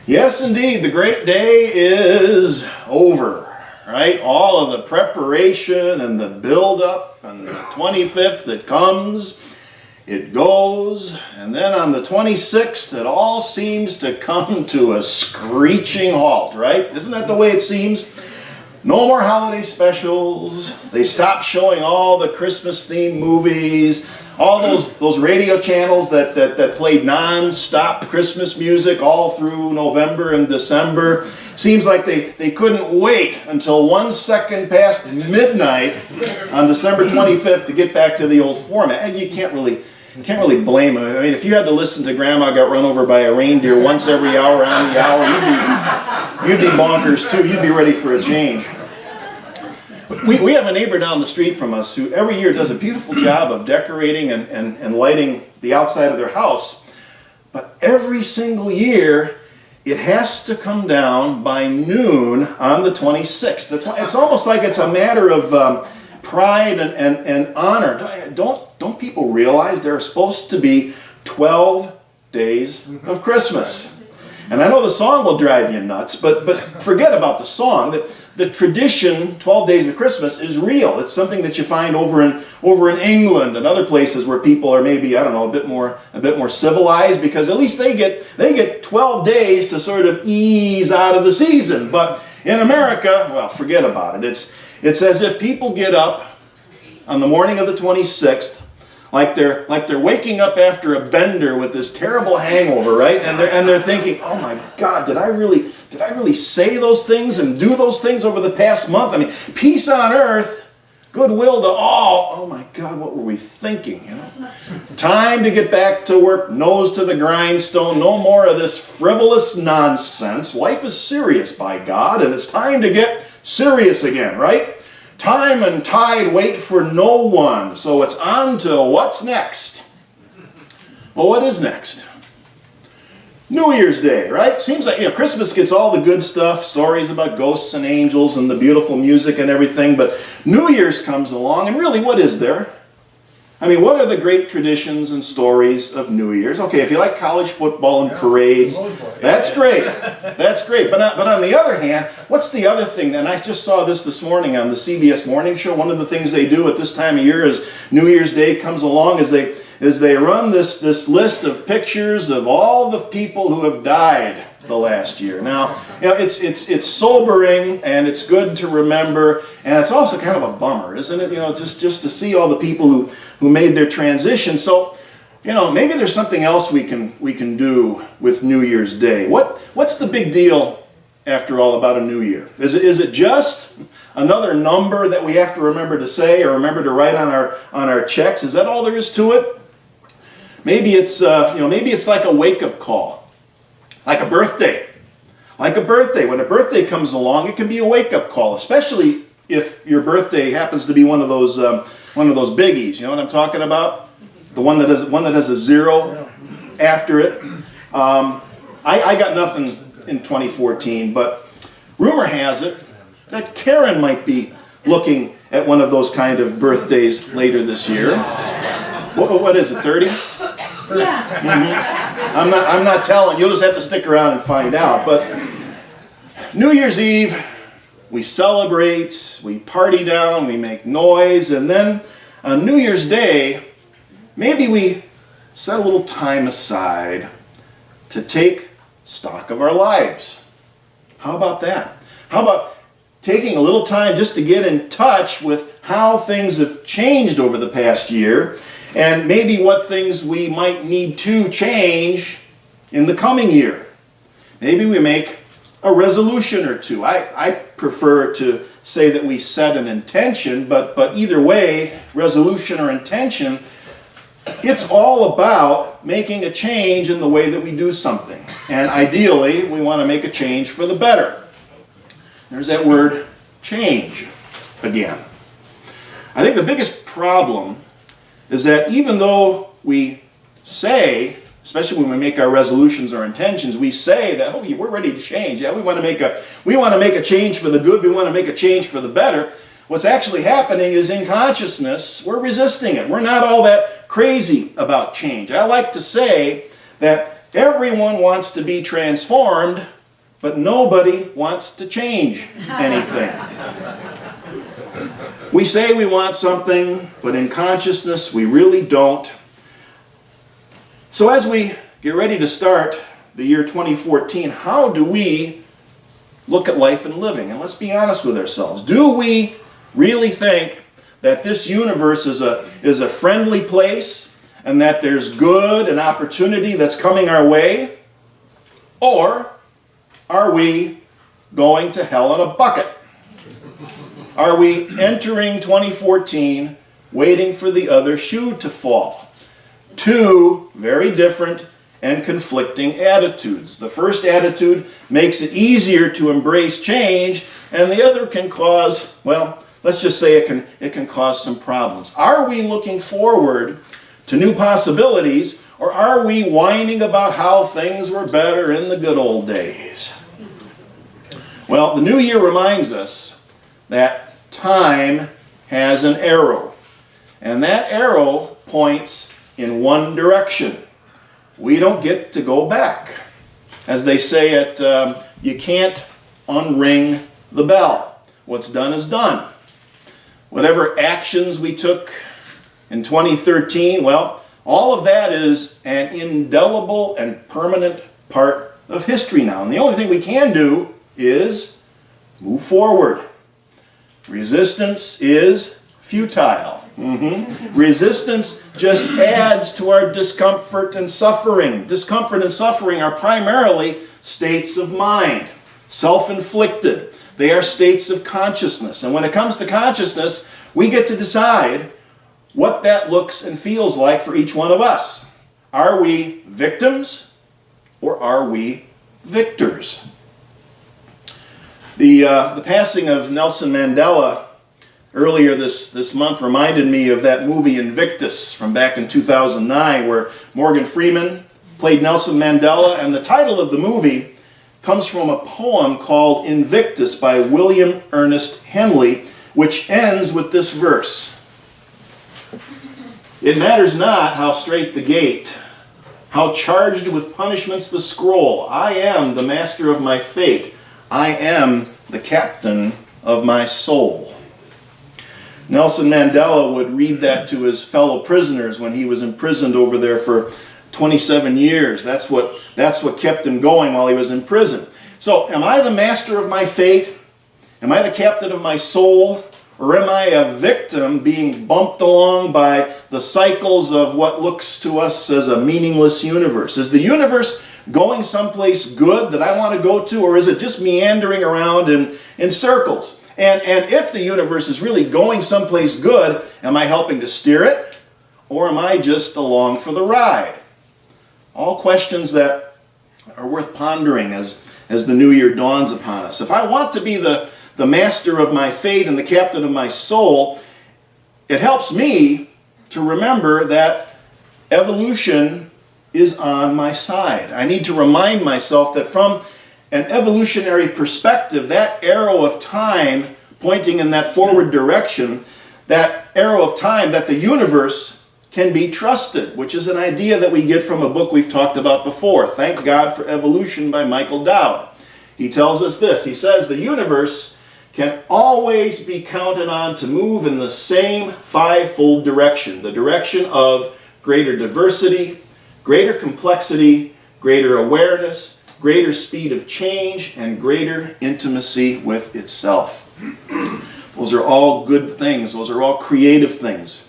Yes, indeed, the great day is over, right? All of the preparation and the build-up, and the 25th that comes, it goes, and then on the 26th, it all seems to come to a screeching halt, right? Isn't that the way it seems? No more holiday specials. They stopped showing all the Christmas-themed movies. All those radio channels that played non-stop Christmas music all through November and December. Seems like they couldn't wait until 1 second past midnight on December 25th to get back to the old format. And you can't really blame them. I mean, if you had to listen to Grandma got run over by a reindeer once every hour on the hour, you'd be bonkers too. You'd be ready for a change. We have a neighbor down the street from us who every year does a beautiful job of decorating and lighting the outside of their house. But every single year, it has to come down by noon on the 26th. It's almost like it's a matter of pride and honor. Don't people realize there are supposed to be 12 days of Christmas? And I know the song will drive you nuts, but forget about the song. The tradition, 12 Days of Christmas, is real. It's something that you find over in England and other places where people are maybe, I don't know, a bit more civilized, because at least they get 12 days to sort of ease out of the season. But in America, well, forget about it. It's as if people get up on the morning of the 26th like they're waking up after a bender with this terrible hangover, right? And they're thinking, oh my God, did I really say those things and do those things over the past month? I mean, peace on earth, goodwill to all. Oh my God, what were we thinking? You know, time to get back to work, nose to the grindstone. No more of this frivolous nonsense. Life is serious, by God, and it's time to get serious again, right? Time and tide wait for no one, so it's on to what's next. Well, what is next? New Year's Day, right? Seems like, Christmas gets all the good stuff, stories about ghosts and angels and the beautiful music and everything, but New Year's comes along, and really, what is there? I mean, what are the great traditions and stories of New Year's? Okay, if you like college football and parades, that's great. That's great. But on the other hand, what's the other thing? And I just saw this morning on the CBS Morning Show. One of the things they do at this time of year as New Year's Day comes along is they run this list of pictures of all the people who have died the last year. Now, it's sobering, and it's good to remember, and it's also kind of a bummer, isn't it? Just to see all the people who made their transition. So, maybe there's something else we can do with New Year's Day. What's the big deal, after all, about a new year? Is it just another number that we have to remember to say or remember to write on our checks? Is that all there is to it? Maybe it's like a wake-up call. Like a birthday. Like a birthday. When a birthday comes along, it can be a wake-up call, especially if your birthday happens to be one of those biggies. You know what I'm talking about? The one that has a zero after it. I got nothing in 2014, but rumor has it that Karen might be looking at one of those kind of birthdays later this year. What is it, 30? Yeah. Mm-hmm. I'm not telling. You'll just have to stick around and find out. But New Year's Eve, we celebrate, we party down, we make noise, and then on New Year's Day, maybe we set a little time aside to take stock of our lives. How about that? How about taking a little time just to get in touch with how things have changed over the past year, and maybe what things we might need to change in the coming year. Maybe we make a resolution or two. I prefer to say that we set an intention, but either way, resolution or intention, it's all about making a change in the way that we do something. And ideally, we want to make a change for the better. There's that word, change, again. I think the biggest problem is that even though we say, especially when we make our resolutions or intentions, we say that, oh, we're ready to change. Yeah, we want to make a change for the good. We want to make a change for the better. What's actually happening is in consciousness, we're resisting it. We're not all that crazy about change. I like to say that everyone wants to be transformed, but nobody wants to change anything. We say we want something, but in consciousness we really don't. So as we get ready to start the year 2014, how do we look at life and living? And let's be honest with ourselves. Do we really think that this universe is a friendly place and that there's good and opportunity that's coming our way? Or are we going to hell in a bucket? Are we entering 2014 waiting for the other shoe to fall? Two very different and conflicting attitudes. The first attitude makes it easier to embrace change, and the other can cause, well, let's just say it can cause some problems. Are we looking forward to new possibilities, or are we whining about how things were better in the good old days? Well, the new year reminds us that time has an arrow, and that arrow points in one direction. We don't get to go back. As they say you can't unring the bell. What's done is done. Whatever actions we took in 2013, well, all of that is an indelible and permanent part of history now. And the only thing we can do is move forward. Resistance is futile. Resistance just adds to our discomfort and suffering. Discomfort and suffering are primarily states of mind, self-inflicted. They are states of consciousness. And when it comes to consciousness, we get to decide what that looks and feels like for each one of us. Are we victims or are we victors? The passing of Nelson Mandela earlier this month reminded me of that movie Invictus from back in 2009, where Morgan Freeman played Nelson Mandela, and the title of the movie comes from a poem called Invictus by William Ernest Henley, which ends with this verse. It matters not how straight the gate, how charged with punishments the scroll. I am the master of my fate. I am the captain of my soul. Nelson Mandela would read that to his fellow prisoners when he was imprisoned over there for 27 years. That's what kept him going while he was in prison. So, am I the master of my fate? Am I the captain of my soul? Or am I a victim being bumped along by the cycles of what looks to us as a meaningless universe? Is the universe going someplace good that I want to go to, or is it just meandering around in circles? And if the universe is really going someplace good, am I helping to steer it, or am I just along for the ride? All questions that are worth pondering as the new year dawns upon us. If I want to be the master of my fate and the captain of my soul, it helps me to remember that evolution is on my side. I need to remind myself that from an evolutionary perspective, that arrow of time pointing in that forward direction, that arrow of time, that the universe can be trusted, which is an idea that we get from a book we've talked about before, Thank God for Evolution by Michael Dowd. He tells us this. He says the universe can always be counted on to move in the same fivefold direction, the direction of greater diversity, greater complexity, greater awareness, greater speed of change, and greater intimacy with itself. Those are all good things. Those are all creative things.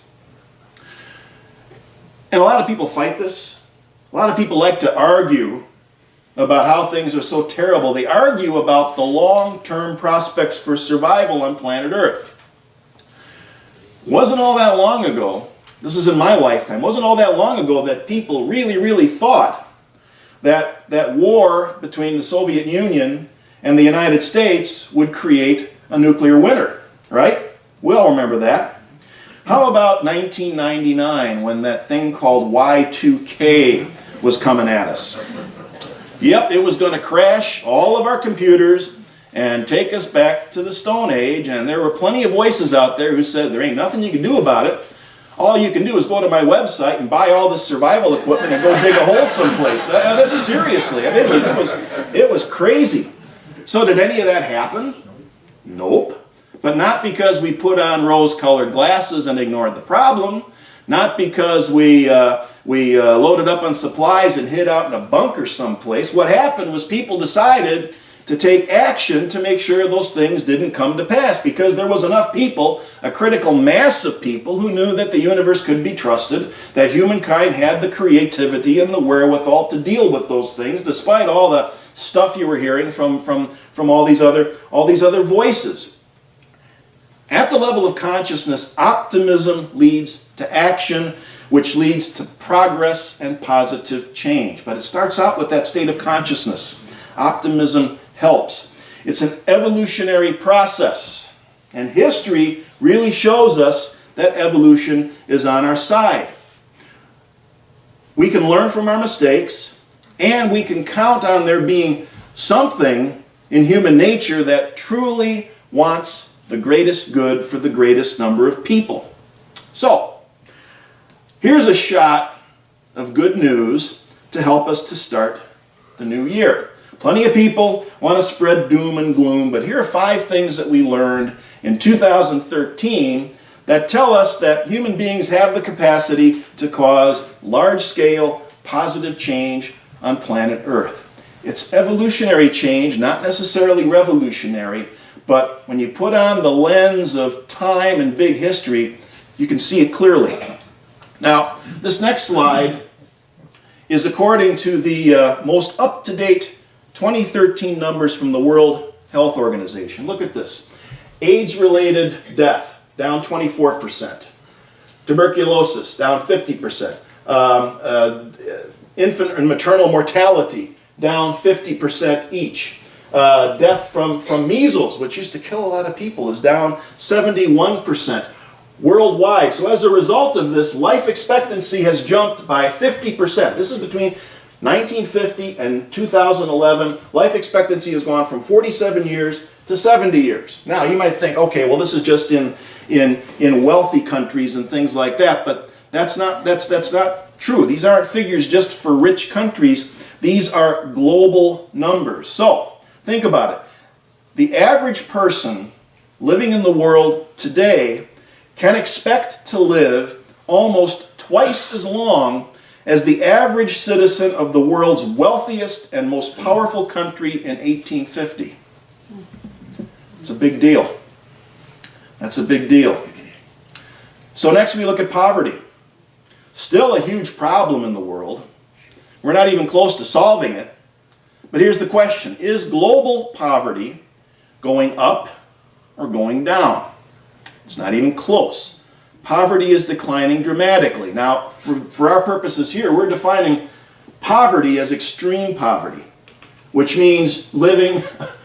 And a lot of people fight this. A lot of people like to argue about how things are so terrible. They argue about the long-term prospects for survival on planet Earth. Wasn't all that long ago, this is in my lifetime, wasn't all that long ago that people really, really thought that war between the Soviet Union and the United States would create a nuclear winter, right? We all remember that. How about 1999, when that thing called Y2K was coming at us? Yep, it was going to crash all of our computers and take us back to the Stone Age, and there were plenty of voices out there who said there ain't nothing you can do about it. All you can do is go to my website and buy all this survival equipment and go dig a hole someplace. That's seriously, I mean, it was crazy. So did any of that happen? Nope. But not because we put on rose-colored glasses and ignored the problem. Not because we loaded up on supplies and hid out in a bunker someplace. What happened was people decided to take action to make sure those things didn't come to pass, because there was enough people, a critical mass of people, who knew that the universe could be trusted, that humankind had the creativity and the wherewithal to deal with those things, despite all the stuff you were hearing from all these other voices. At the level of consciousness, optimism leads to action, which leads to progress and positive change. But it starts out with that state of consciousness. Optimism helps. It's an evolutionary process. And history really shows us that evolution is on our side. We can learn from our mistakes, and we can count on there being something in human nature that truly wants the greatest good for the greatest number of people. So, here's a shot of good news to help us to start the new year. Plenty of people want to spread doom and gloom, but here are 5 things that we learned in 2013 that tell us that human beings have the capacity to cause large-scale positive change on planet Earth. It's evolutionary change, not necessarily revolutionary, but when you put on the lens of time and big history, you can see it clearly. Now, this next slide is according to the most up-to-date 2013 numbers from the World Health Organization. Look at this. AIDS-related death, down 24%. Tuberculosis, down 50%. Infant and maternal mortality, down 50% each. Death from measles, which used to kill a lot of people, is down 71% worldwide. So as a result of this, life expectancy has jumped by 50%. This is between 1950 and 2011. Life expectancy has gone from 47 years to 70 years. Now, you might think, okay, well, this is just in wealthy countries and things like that, but that's not true. These aren't figures just for rich countries. These are global numbers. So, think about it. The average person living in the world today can expect to live almost twice as long as the average citizen of the world's wealthiest and most powerful country in 1850. It's a big deal. That's a big deal. So next we look at poverty. Still a huge problem in the world. We're not even close to solving it. But here's the question. Is global poverty going up or going down? It's not even close. Poverty is declining dramatically. Now, for our purposes here, we're defining poverty as extreme poverty, which means living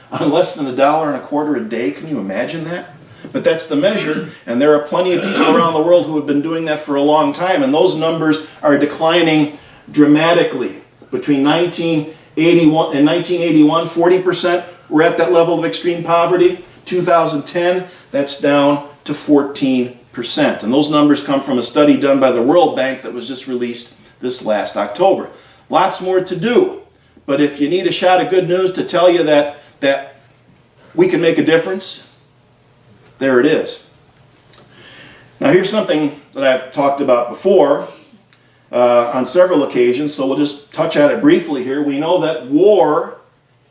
on less than $1.25 a day. Can you imagine that? But that's the measure, and there are plenty of people around the world who have been doing that for a long time, and those numbers are declining dramatically. Between 1981 and 1981, 40% were at that level of extreme poverty. 2010, that's down to 14%. And those numbers come from a study done by the World Bank that was just released this last October. Lots more to do, but if you need a shot of good news to tell you that we can make a difference, there it is. Now here's something that I've talked about before on several occasions, so we'll just touch on it briefly here. We know that war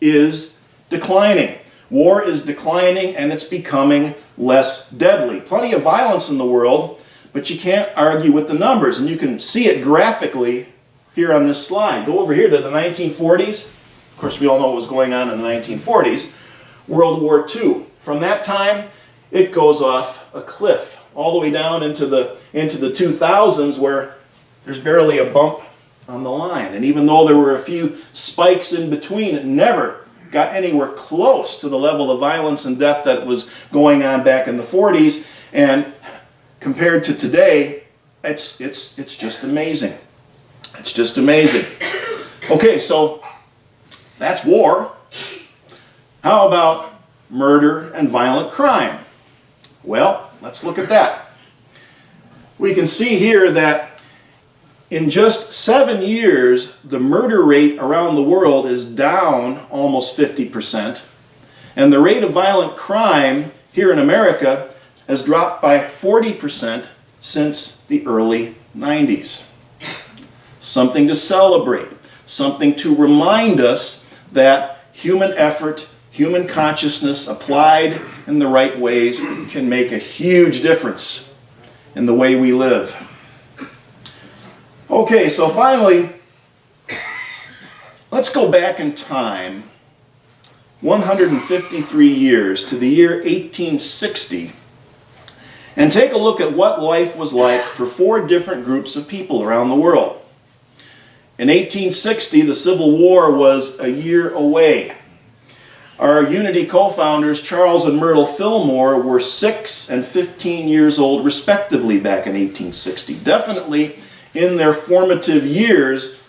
is declining. War is declining and it's becoming less deadly. Plenty of violence in the world, but you can't argue with the numbers, and you can see it graphically here on this slide. Go over here to the 1940s. Of course, we all know what was going on in the 1940s. World War II. From that time, it goes off a cliff all the way down into the 2000s, where there's barely a bump on the line. And even though there were a few spikes in between, it never got anywhere close to the level of violence and death that was going on back in the 40s. And compared to today, it's just amazing. It's just amazing. Okay, so that's war. How about murder and violent crime? Well, let's look at that. We can see here that in just 7 years, the murder rate around the world is down almost 50%. And the rate of violent crime here in America has dropped by 40% since the early 90s. Something to celebrate, something to remind us that human effort, human consciousness applied in the right ways can make a huge difference in the way we live. Okay, so finally, let's go back in time 153 years to the year 1860 and take a look at what life was like for 4 different groups of people around the world. In 1860, the Civil War was a year away. Our Unity co-founders, Charles and Myrtle Fillmore, were 6 and 15 years old respectively back in 1860. Definitely in their formative years,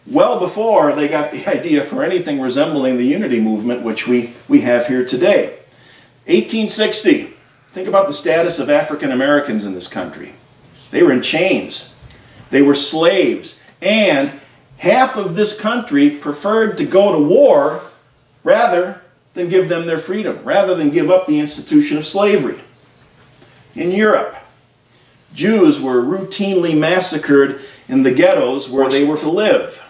well before they got the idea for anything resembling the Unity movement, which we have here today. 1860. Think about the status of African Americans in this country. They were in chains. They were slaves. And half of this country preferred to go to war rather than give them their freedom, rather than give up the institution of slavery. In Europe, Jews were routinely massacred in the ghettos where they were to live.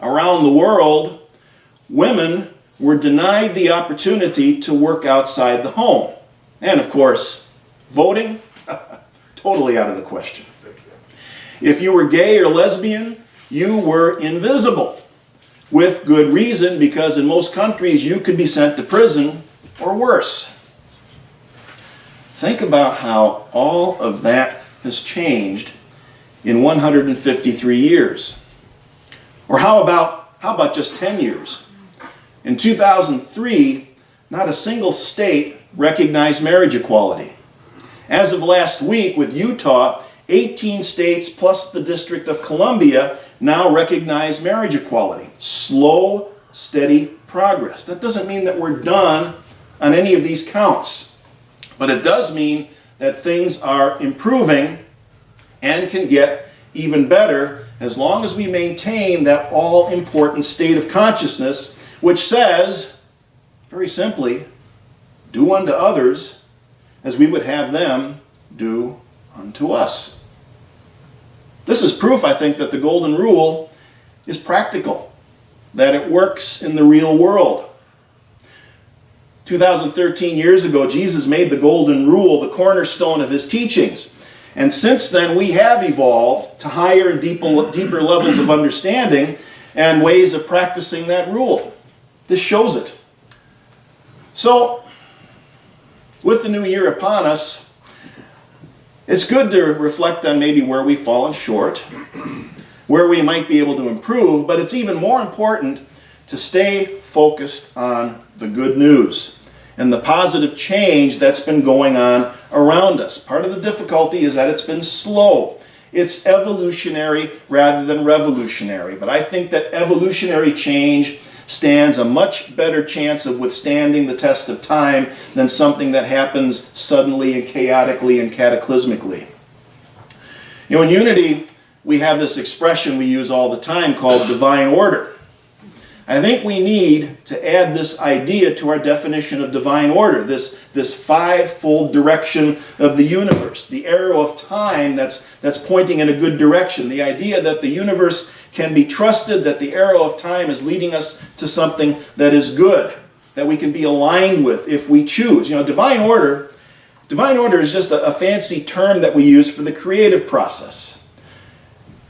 Around the world, women were denied the opportunity to work outside the home. And of course, voting, totally out of the question. If you were gay or lesbian, you were invisible. With good reason, because in most countries you could be sent to prison or worse. Think about how all of that has changed in 153 years. Or how about just 10 years? In 2003, not a single state recognized marriage equality. As of last week with Utah, 18 states plus the District of Columbia now recognize marriage equality. Slow, steady progress. That doesn't mean that we're done on any of these counts, but it does mean that things are improving and can get even better as long as we maintain that all-important state of consciousness which says, very simply, do unto others as we would have them do unto us. This is proof, I think, that the Golden Rule is practical, that it works in the real world. 2013 years ago, Jesus made the Golden Rule the cornerstone of his teachings. And since then, we have evolved to higher and deeper levels of understanding and ways of practicing that rule. This shows it. So, with the new year upon us, it's good to reflect on maybe where we've fallen short, where we might be able to improve, but it's even more important to stay focused on the good news and the positive change that's been going on around us. Part of the difficulty is that it's been slow. It's evolutionary rather than revolutionary, but I think that evolutionary change stands a much better chance of withstanding the test of time than something that happens suddenly and chaotically and cataclysmically. You know, in Unity, we have this expression we use all the time called divine order. I think we need to add this idea to our definition of divine order, this five-fold direction of the universe, the arrow of time that's pointing in a good direction, the idea that the universe can be trusted, that the arrow of time is leading us to something that is good, that we can be aligned with if we choose. You know, divine order is just a fancy term that we use for the creative process.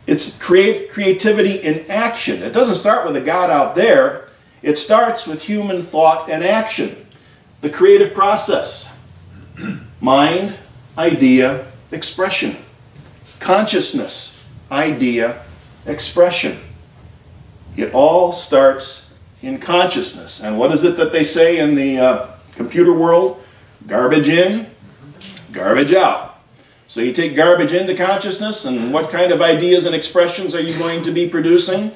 It's creativity in action. It doesn't start with a God out there. It starts with human thought and action. The creative process. Mind, idea, expression. Consciousness, idea, expression. It all starts in consciousness. And what is it that they say in the computer world? Garbage in, garbage out. So you take garbage into consciousness, and what kind of ideas and expressions are you going to be producing?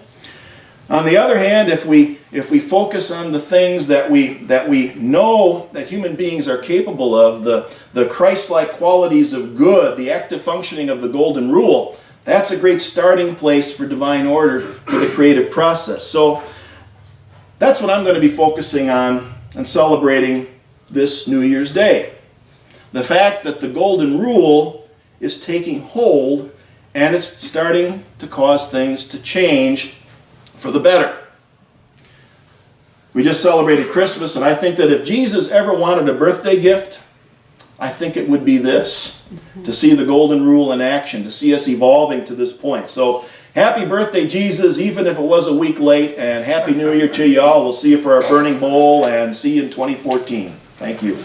On the other hand, if we focus on the things that we know that human beings are capable of, the Christ-like qualities of good, the active functioning of the Golden Rule, that's a great starting place for divine order for the creative process. So That's what I'm going to be focusing on and celebrating this New Year's Day. The fact that the golden rule is taking hold and it's starting to cause things to change for the better. We just celebrated Christmas, and I think that if Jesus ever wanted a birthday gift, I think it would be this, to see the golden rule in action, to see us evolving to this point. So, happy birthday, Jesus, even if it was a week late, and Happy New Year to you all. We'll see you for our burning bowl, and see you in 2014. Thank you.